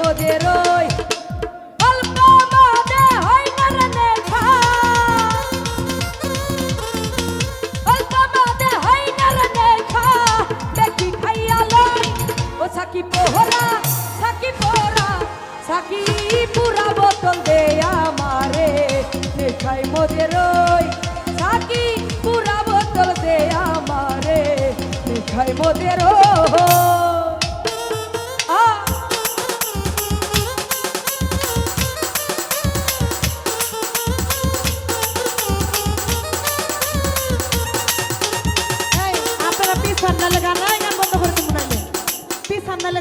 মোদের ওই অল্প বাদে হয় না রে নেশা, অল্প বাদে হয় না রে নেশা, দেখি খাইয়া লই ও সাকি পোহরা, সাকি পোহরা, সাকি পুরা বোতল দে আমারে, নেশায় মোদের ওই সাকি পুরা বোতল দে আমারে, নেশায় মোদের ওই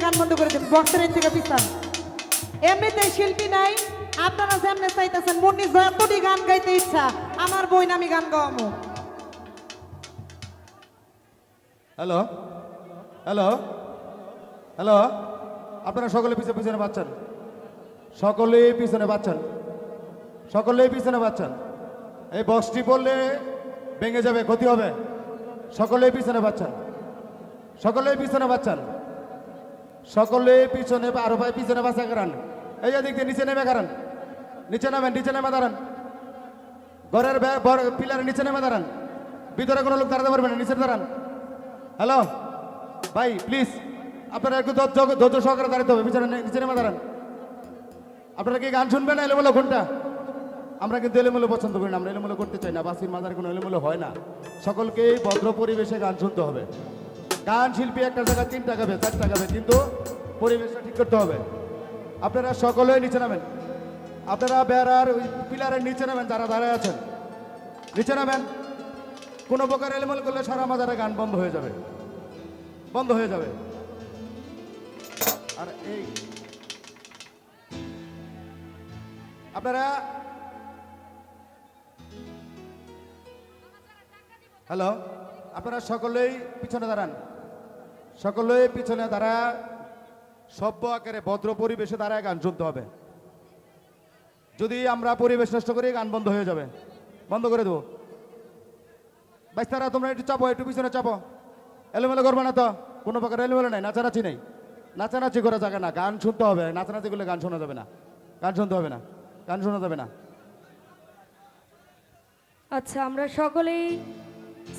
গান বন্ধ করে দিন, বক্সের থেকে পিছান। এমনিতে শিল্পী নাই, আপনারা যেমনে চাইতেছেন মুন্নি যতটি গান গাইতে ইচ্ছা আমার বই নামি গান গাওয়ামো। হ্যালো হ্যালো হ্যালো, আপনারা সকলে পিছনে পিছনে পাচ্ছেন, সকলেই পিছনে পাচ্ছেন, সকলেই পিছনে পাচ্ছেন। এই বক্সটি পড়লে ভেঙে যাবে, ক্ষতি হবে। সকলেই পিছনে পাচ্ছেন, সকলেই পিছনে পাচ্ছেন, সকলে পিছনে, আরো ভাই পিছনে বাসা করান। এই দিক দিয়ে নিচে নেমে কারান, নিচে নামেন, নিচে নেমে দাঁড়ান, ঘরের পিলারের নিচে নেমে দাঁড়ান, ভিতরে কোনো লোক দাঁড়াতে পারবে না, নিচে দাঁড়ান। হ্যালো ভাই প্লিজ, আপনারা একটু ধৈর্য সহকারে দাঁড়াতে হবে, পিছনে নিচে নেমে দাঁড়ান। আপনারা কি গান শুনবেন না এলোমেলো ঘন্টা? আমরা কিন্তু এলোমেলো পছন্দ করি না, আমরা এলোমেলো করতে চাই না, বাসির মাজার কোনো এলোমেলো হয় না। সকলকেই ভদ্র পরিবেশে গান শুনতে হবে। গান শিল্পী একটা জায়গায় 3 টাকা গাবে, 4 টাকা গাবে, কিন্তু পরিবেশটা ঠিক করতে হবে। আপনারা সকলেই নিচে নামেন, আপনারা বেড়ার ওই পিলারের নিচে নামেন, যারা দাঁড়ায় আছেন নিচে নামেন। কোনো প্রকার এলোমেলো করলে সারা মাজারে গান বন্ধ হয়ে যাবে, বন্ধ হয়ে যাবে। আর এই আপনারা হ্যালো, আপনারা সকলেই পিছনে দাঁড়ান, সকলেই পিছনে দাঁড়া, সভ্য আকারে ভদ্র পরিবেশে দাঁড়ায় গান শুনতে হবে। যদি আমরা পরিবেশ নষ্ট করি গান বন্ধ হয়ে যাবে, বন্ধ করে দেবো। বাইস্তারা তোমরা একটু চাপো, একটু পিছনে চাপো, এলোমেলো করবে না তো, কোনো প্রকার এলোমেলো নাই, নাচানাচি নেই, নাচানাচি করা যাবে না, গান শুনতে হবে। নাচানাচি করলে গান শোনা যাবে না, গান শুনতে হবে না, গান শোনা যাবে না। আচ্ছা, আমরা সকলেই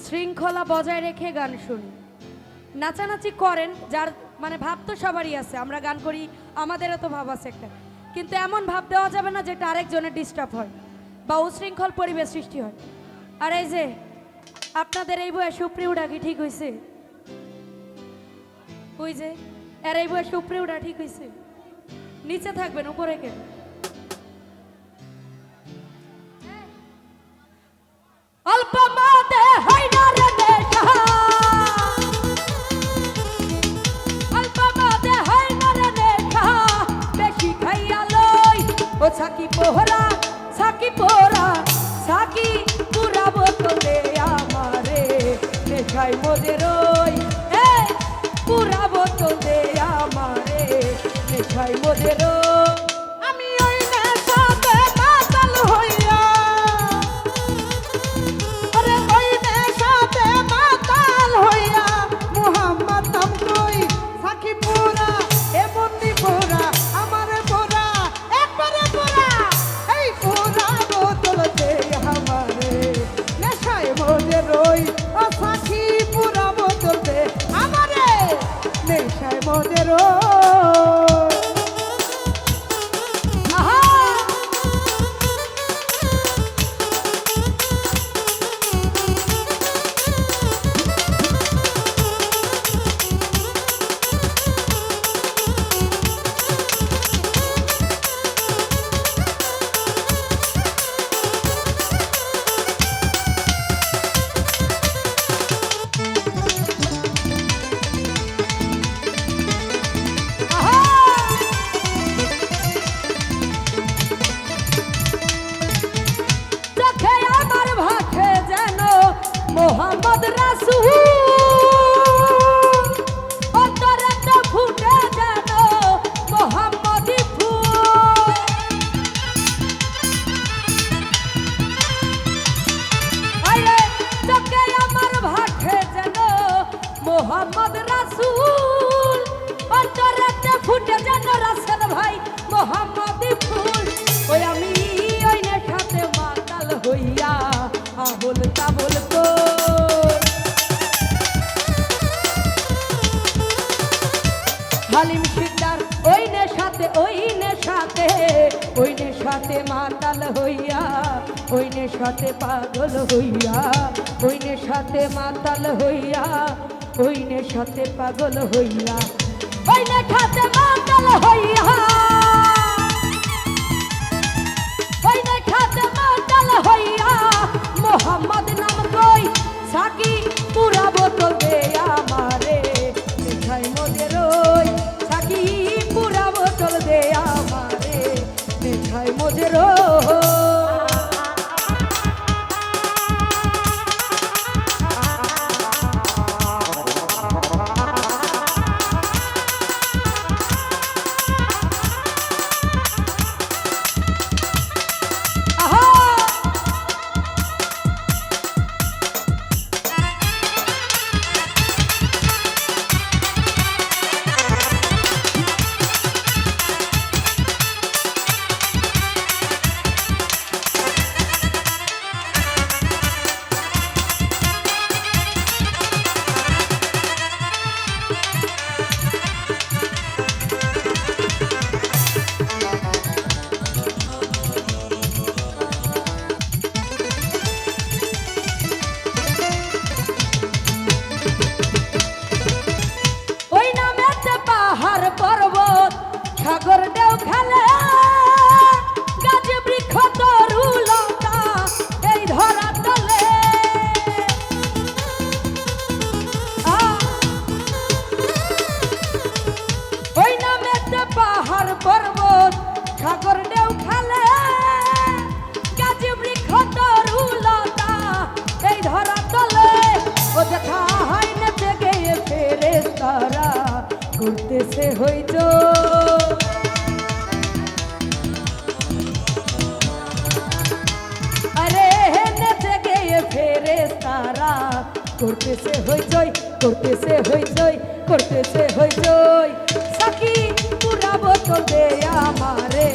শৃঙ্খলা বজায় রেখে গান শুনি। নাচানাচি করেন, যার মানে ভাব তো সবারই আছে, আমরা গান করি আমাদেরও তো ভাব আছে একটা, কিন্তু এমন ভাব দেওয়া যাবে না যেটা আরেকজনের ডিস্টার্ব হয় বা উশৃঙ্খল পরিবেশ সৃষ্টি হয়। আর এই যে আপনাদের এই বয়সে উপরে উঠা কি ঠিক হয়েছে? ওই যে আর এই বয়সে উপরে উঠা ঠিক হয়েছে? নিচে থাকবেন, উপরে কেন? অল্প বাদে হয় না রে নেশা, অল্প বাদে হয় না রে নেশা, বেশি খাইয়া লই ও সাকি পোহরা, সাকি পোহরা, সাকি পুরা বোতল দে আমারে, নেশায় মোদের ওই পুরা বোতল দে আমারে, নেশায় মোদের ওই। আমি ওই নেশাতে মাতাল হইয়া, আরে ওই নেশাতে মাতাল হইয়া মুহাম্মদ নাম কই সাকি পুরা, এ বন্দি পুরা, আমারে পুরা, একবারে পুরা, এই পুরা বোতল দে আমারে, নেশায় মোদের ওই ও সাকি পুরা বোতল দে আমারে, নেশায় মোদের ওই। মোহাম্মদ রাসূল অন্তরে তো ফুটে যেন মোহাম্মদি ফুল, আরে চোখে আমার ভাসে যেন মোহাম্মদ রাসূল অন্তরে তো ফুটে যেন রাসূল ভাই ওই নেশাতে মাতাল হইয়া, ওই নেশাতে পাগল হইয়া, ওই নেশাতে মাতাল হইয়া, ওই নেশাতে পাগল হইয়া, ওই নেশাতে মাতাল হইয়া, ওই নেশাতে মাতাল হইয়া মোহাম্মদ নাম কই সাকি পুরা বোতল দে আমারে নেশায় মজে রই, সাকি পুরা বোতল দে আমারে নেশায় মজে রই। সাগর দেও খেলে গাছ বৃক্ষ তরু লতা এই ধরা তলে, ওই নামেতে পাহাড় পর্বত সাগর দেও খেলে গাছ বৃক্ষ তরু লতা এই ধরা তলে, ও দেখা হয় নেচে গিয়ে ফেরেশতারা করতেছে হইচই, আরে নেচে গিয়ে ফেরেশতারা করতেছে হইচই, করতেছে হইচই, করতেছে হইচই, সাকি পুরা বোতল দে আমারে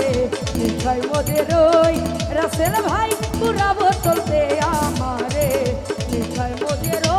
নেশায় মজে রই, রাসেল ভাই পুরা বোতল দে আমারে নেশায় মজে রই।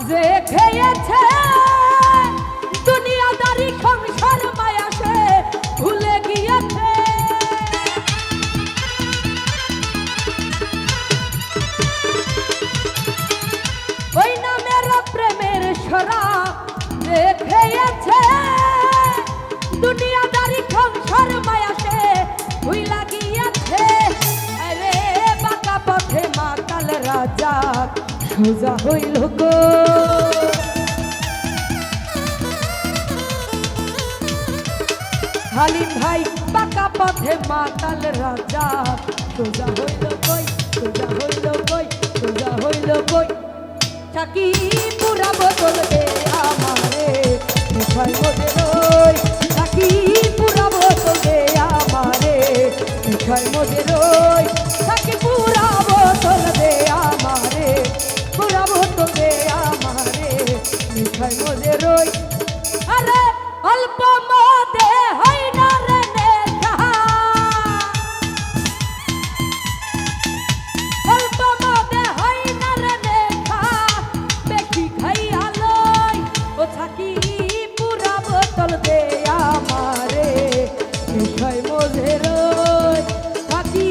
যে খেয়েছে দুনিয়াদারি সংসার মায়া সে ভুলে গিয়েছে, ওই নামের প্রেমের শরাব যে খেয়েছে দুনিয়াদারি সংসার মায়া সে ভুলে গিয়েছে, আরে বাঁকা পথে মাতাল রাজা সোজা হইল গো, হালিম ভাই বাঁকা পথে মাতাল রাজা সোজা হইল কই, সোজা হইল কই, সোজা হইল কই, সাকি পুরা বোতল দে আমারে নেশায় মজে রই, সাকি পুরা বোতল দে আমারে নেশায় মজে রই, সাকি পুরা বোতল দে আমারে, পুরা বোতল দে আমারে নেশায় মজে রই, আরে অল্প মদে হয় না রে নেশা, অল্প মদে হয় না রে নেশা, বেশি খাইয়া লই ও সাকি পুরা বোতল দে আমারে নেশায় মজে রই, সাকি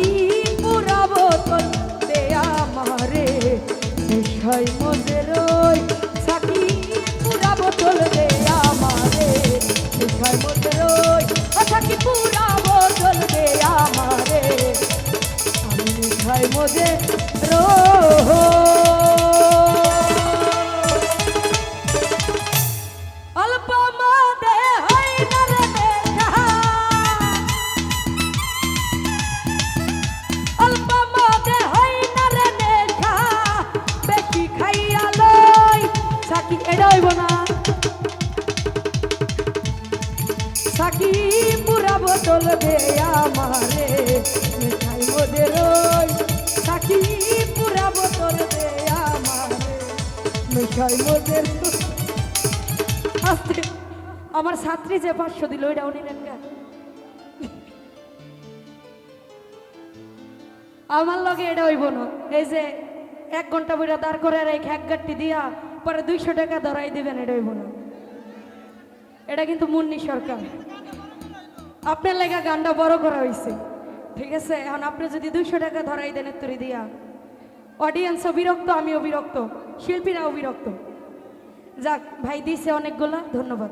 পুরা বোতল দে আমারে নেশায় মজে রই, সাকি পুরা বোতল দে আমারে নেশায় মজে রই, সাকি পুরা বোতল দে আমারে আমি নেশায় মজে রই। এটা হইব না সাকি পুরা বোতল দে আমারে মিঠাই মদের ওই সাকি পুরা বোতল দে আমারে মিঠাই মদের আস্তে আমার ছাত্রী যে 500 দিল ওইটাও নিলেন গা আমার লগে এটা হইব না এই যে 1 ঘন্টা বইরা দাঁড় করে রেখে এক গাট্টি দিয়া পরে 200 টাকা ধরাই দিবেন এটা হইব না এটা কিন্তু মুন্নি সরকার আপনার লেগা গানটা বড় করা হয়েছে ঠিক আছে এখন আপনি যদি 200 টাকা ধরাই দেন তুরি দিয়া অডিয়েন্সও বিরক্ত আমিও বিরক্ত শিল্পীরাও বিরক্ত যাক ভাই দিছে অনেকগুলা ধন্যবাদ